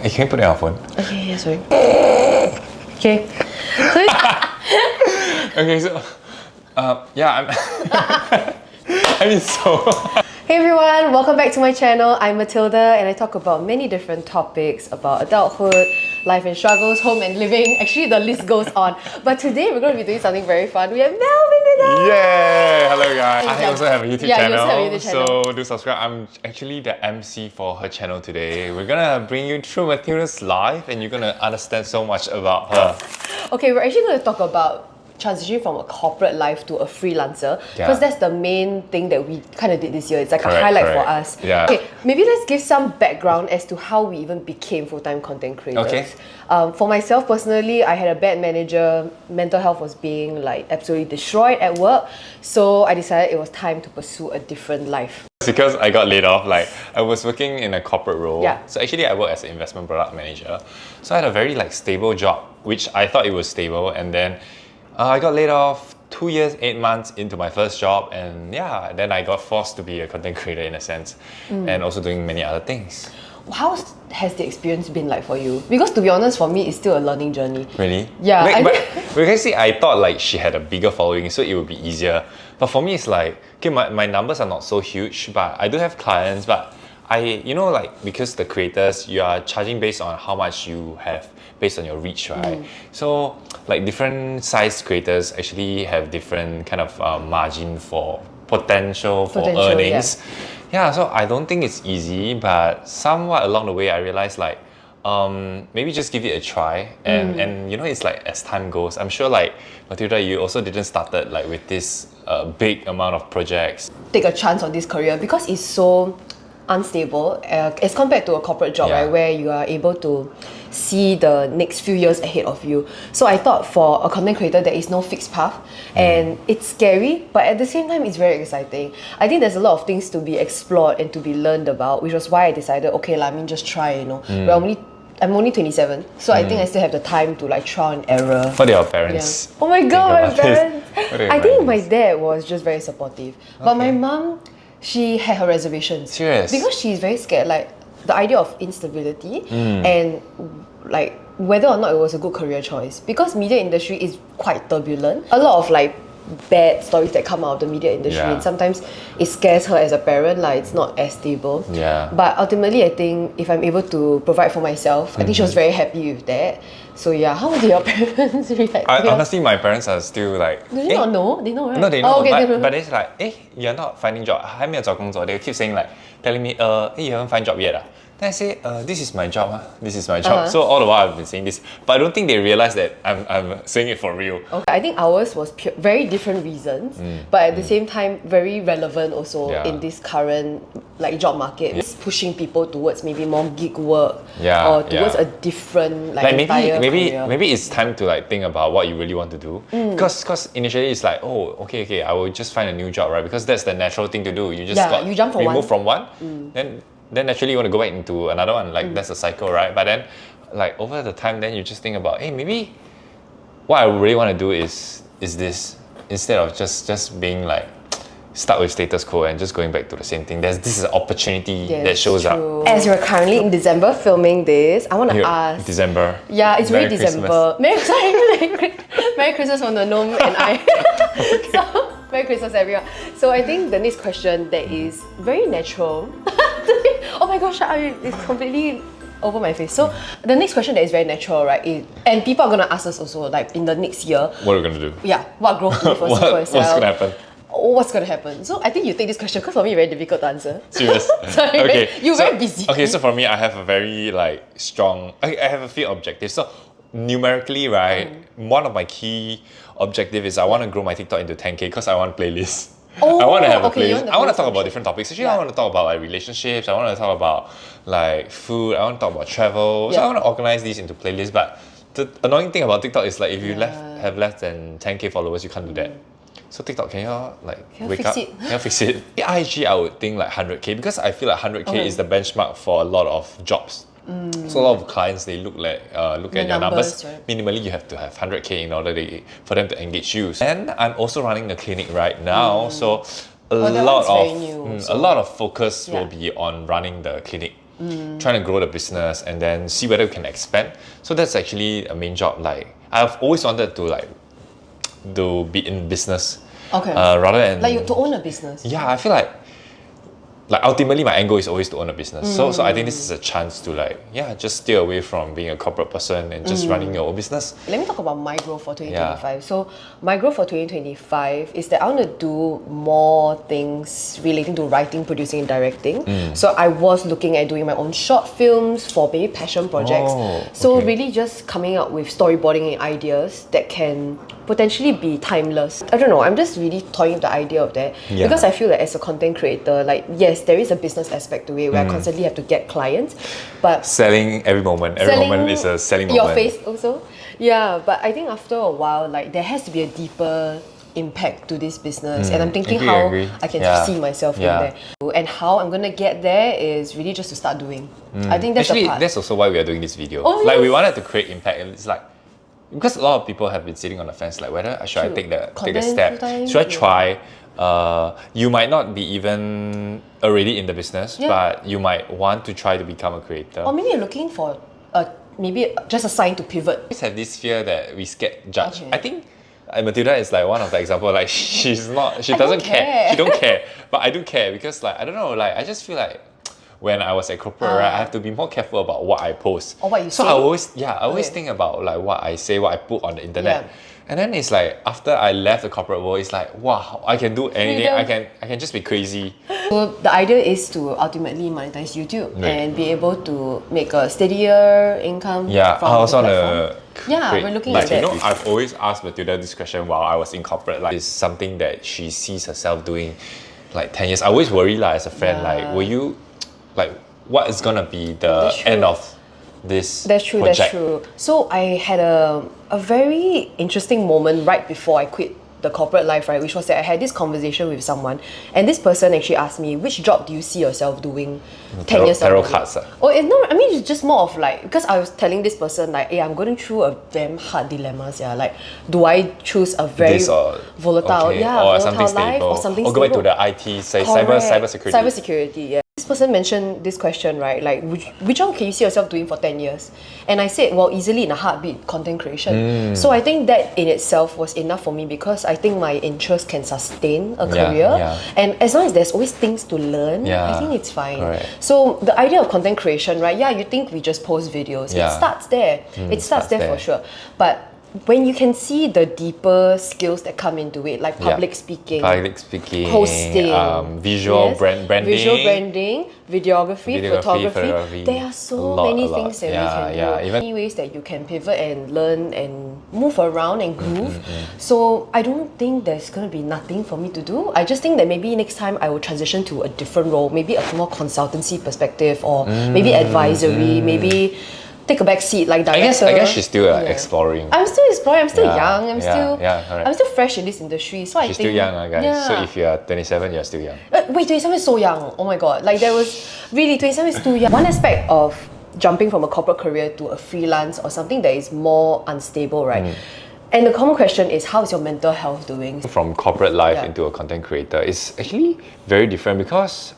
Can you put it on phone? Okay, yeah, sorry. Okay. Okay, so yeah, I mean, so Hey everyone, welcome back to my channel. I'm Mathildaaaa and I talk about many different topics about adulthood, life and struggles, home and living. Actually, the list goes on. But today we're going to be doing something very fun. We have Melvin with us! Yay! Hello guys. I also have a YouTube channel. You also have a YouTube channel. So do subscribe. I'm actually the MC for her channel today. We're gonna bring you through Mathildaa's life and you're gonna understand so much about her. Okay, we're actually going to talk about transitioning from a corporate life to a freelancer, because that's the main thing that we kind of did this year. It's like a highlight for us. Yeah. Okay, maybe let's give some background as to how we even became full-time content creators. Okay. For myself personally, I had a bad manager. Mental health was being like absolutely destroyed at work, so I decided it was time to pursue a different life. Because I got laid off, like I was working in a corporate role. Yeah. So actually I work as an investment product manager. So I had a very stable job, which I thought it was stable, and then I got laid off 2 years, 8 months into my first job, and yeah, then I got forced to be a content creator in a sense, and also doing many other things. How has the experience been like for you? Because to be honest, for me, it's still a learning journey. Really? Yeah. But because I thought like she had a bigger following, so it would be easier. But for me, it's like, okay, my numbers are not so huge, but I do have clients, but because the creators, you are charging based on how much you have based on your reach, right? So like different size creators actually have different kind of margin for potential earnings. Yeah, so I don't think it's easy, but somewhat along the way I realized like maybe just give it a try, and it's like as time goes, I'm sure like Mathildaaaa, you also didn't started like with this big amount of projects. Take a chance on this career because it's so unstable as compared to a corporate job, right, where you are able to see the next few years ahead of you. So I thought for a content creator there is no fixed path, and it's scary, but at the same time it's very exciting. I think there's a lot of things to be explored and to be learned about, which was why I decided, okay, I mean, just try, I'm only 27, so I think I still have the time to like trial and error. What are your parents? Oh my god, my parents! I think my parents? dad was just very supportive, but my mom, she had her reservations. Serious? Because she's very scared, like the idea of instability and like whether or not it was a good career choice. Because media industry is quite turbulent. A lot of like bad stories that come out of the media industry, and sometimes it scares her as a parent, like it's not as stable. Yeah. But ultimately, I think if I'm able to provide for myself, I think she was very happy with that. So yeah, how did your parents react? Honestly, my parents are still like... Do they not know? They know, right? No, they know, okay, but it's like, you're not finding job. 还没有找工作. They keep saying like, telling me, you haven't found job yet. Then I say, this is my job. This is my job. So all the while I've been saying this, but I don't think they realize that I'm saying it for real. Okay. I think ours was very different reasons, but at the same time very relevant also in this current like job market. It's pushing people towards maybe more gig work or towards a different like entire career. Maybe it's time to like think about what you really want to do. Because initially it's like, okay, I will just find a new job, right? Because that's the natural thing to do. You just you jump from move from one, then naturally you want to go back into another one. Like that's a cycle, right? But then like over the time, then you just think about, maybe what I really want to do is this, instead of just being like stuck with status quo and just going back to the same thing. This is an opportunity that shows up. As you're currently in December filming this, I want to ask. December. Yeah, it's really December. Merry Christmas from the gnome and I. So, Merry Christmas everyone. So I think the next question that is very natural. Oh my gosh, it's completely over my face. So the next question that is very natural, right? And people are gonna ask us also, like in the next year. What are we gonna do? Yeah, what growth do you foresee for yourself? What's gonna happen? What's gonna happen? So I think you take this question because for me it's very difficult to answer. Serious? Sorry, okay. You're very busy. Okay, so for me, I have a very strong. I have a few objectives. So numerically, right, one of my key objectives is I want to grow my TikTok into 10K because I want playlists. I want to have a playlist. I want to talk about different topics. Actually, I want to talk about like relationships. I want to talk about like food. I want to talk about travel. So I want to organize these into playlists. But the annoying thing about TikTok is like if you have less than 10K followers, you can't do that. So TikTok, can you wake up? Can you fix it? IG, I would think like 100K because I feel like 100K is the benchmark for a lot of jobs. So a lot of clients, they look at your numbers. Right? Minimally, you have to have 100K in order for them to engage you. And I'm also running a clinic right now, so a lot of focus will be on running the clinic. trying to grow the business and then see whether we can expand. So that's actually a main job. Like I've always wanted to be in business. Okay. Rather than to own a business. Yeah, I feel like ultimately my end goal is always to own a business. So I think this is a chance to just stay away from being a corporate person and just running your own business. Let me talk about my growth for 2025. Yeah. So my growth for 2025 is that I want to do more things relating to writing, producing and directing. So I was looking at doing my own short films for maybe passion projects. So really just coming up with storyboarding ideas that can potentially be timeless. I don't know, I'm just really toying with the idea of that because I feel that as a content creator, yes, there is a business aspect to it where I constantly have to get clients, but selling every moment is a selling moment. Your face also, yeah. But I think after a while, there has to be a deeper impact to this business, and I'm thinking I can see myself in there, and how I'm gonna get there is really just to start doing. I think that's actually the part. That's also why we are doing this video. Yes. We wanted to create impact, and it's because a lot of people have been sitting on the fence, whether should I take the step, should I try? You might not be even already in the business, but you might want to try to become a creator. Or maybe you're looking for maybe just a sign to pivot. We always have this fear that we get judged. I think Mathildaaaa is one of the examples. She doesn't care. She don't care, but I do care because I don't know. I just feel when I was at corporate, I have to be more careful about what I post. Or what you say. So I always think about what I say, what I put on the internet. And then it's after I left the corporate world, it's wow, I can do anything. I can just be crazy. So the idea is to ultimately monetize YouTube and be able to make a steadier income. Yeah, from I also the want platform. We're looking at that. I've always asked Mathildaaaa this question while I was in corporate. Is something that she sees herself doing 10 years. I always worry as a friend, will you what is gonna be the end of this project? That's true. So I had a very interesting moment right before I quit the corporate life, which was that I had this conversation with someone, and this person actually asked me, which job do you see yourself doing 10 years tarot ago? cards. It's just more of because I was telling this person I'm going through a damn hard dilemma. Do I choose a very volatile life or something stable? Or go back to the IT, say cybersecurity. Cybersecurity, yeah. This person mentioned this question, which one can you see yourself doing for 10 years? And I said, well, easily in a heartbeat, content creation. So I think that in itself was enough for me because I think my interest can sustain a career. And as long as there's always things to learn, I think it's fine. Correct. So the idea of content creation, you think we just post videos. It starts there. It starts there for sure. But when you can see the deeper skills that come into it, like public speaking, hosting, visual branding, videography, photography, there are so many things that we can do. Many ways that you can pivot and learn and move around and groove. So I don't think there's going to be nothing for me to do. I just think that maybe next time I will transition to a different role, maybe a more consultancy perspective or maybe advisory, maybe take a back seat director. I guess she's still exploring. I'm still exploring. I'm still young. I'm still fresh in this industry. So she's still young, guys. So if you're 27, you're still young. Wait, 27 is so young. Oh my god. 27 is too young. One aspect of jumping from a corporate career to a freelance or something that is more unstable, right? And the common question is, how is your mental health doing? From corporate life into a content creator is actually very different because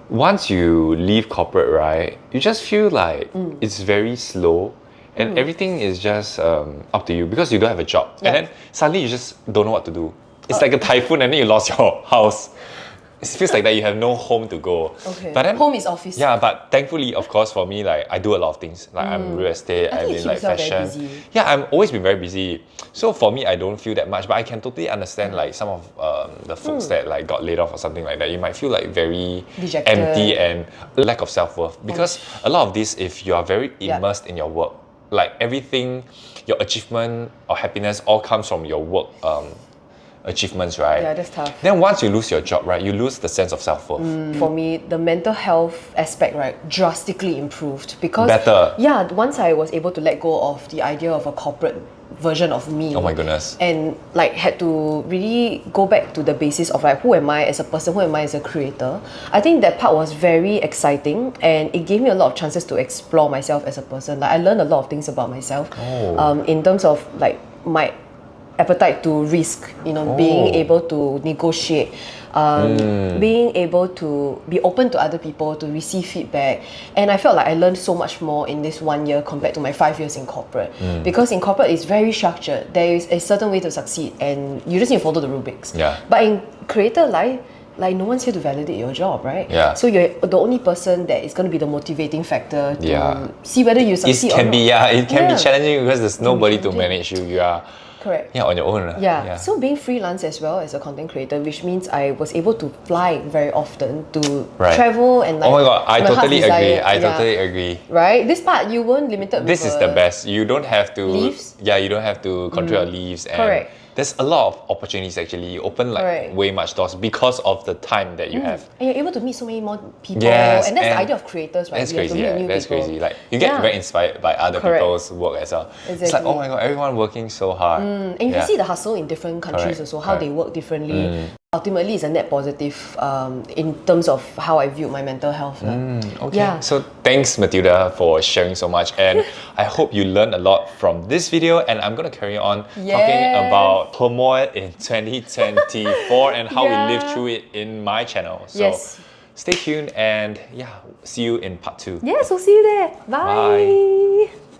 once you leave corporate, you just feel it's very slow and everything is just up to you because you don't have a job. And then suddenly you just don't know what to do. It's like a typhoon and then you lost your house. It feels like that you have no home to go. Okay. But then, home is office. Yeah, but thankfully, of course, for me, I do a lot of things. I'm real estate, I'm in fashion. Yeah, I'm always been very busy. So for me, I don't feel that much. But I can totally understand some of the folks that got laid off or something like that. You might feel very dejected, empty and lack of self-worth. Because a lot of this, if you are very immersed in your work, everything, your achievement or happiness all comes from your work achievements, right? Yeah, that's tough. Then once you lose your job, you lose the sense of self-worth. For me, the mental health aspect, drastically improved because better. Yeah, once I was able to let go of the idea of a corporate version of me. Oh my goodness. And had to really go back to the basis of who am I as a person, who am I as a creator. I think that part was very exciting and it gave me a lot of chances to explore myself as a person. I learned a lot of things about myself in terms of my appetite to risk, being able to negotiate, being able to be open to other people, to receive feedback. And I felt like I learned so much more in this 1 year compared to my 5 years in corporate. Because in corporate, it's very structured. There is a certain way to succeed and you just need to follow the rubrics. Yeah. But in creator life, like no one's here to validate your job, right? Yeah. So you're the only person that is going to be the motivating factor to see whether you succeed or not. It can be challenging because there's nobody to manage you. You are correct. Yeah, on your own. Yeah. So being freelance as well as a content creator, which means I was able to fly very often to travel and like. Oh my god, I totally agree. I Yeah. totally agree. Right? This part you weren't limited. This is the best. You don't have to leaves? Yeah, you don't have to control your leaves and Correct. there's a lot of opportunities actually. You open like way much doors because of the time that you have. And you're able to meet so many more people. Yes, and that's the idea of creators, right? That's You have to crazy, meet new that's people. crazy. Like you get very inspired by other people's work as well. It's like, oh my god, everyone working so hard. And you can see the hustle in different countries also, how they work differently. Ultimately, it's a net positive in terms of how I viewed my mental health. Okay. Yeah. So thanks Mathildaaaa for sharing so much, and I hope you learned a lot from this video. And I'm gonna carry on talking about turmoil in 2024 and how we lived through it in my channel. So stay tuned and see you in part 2. Yes, we'll see you there. Bye. Bye.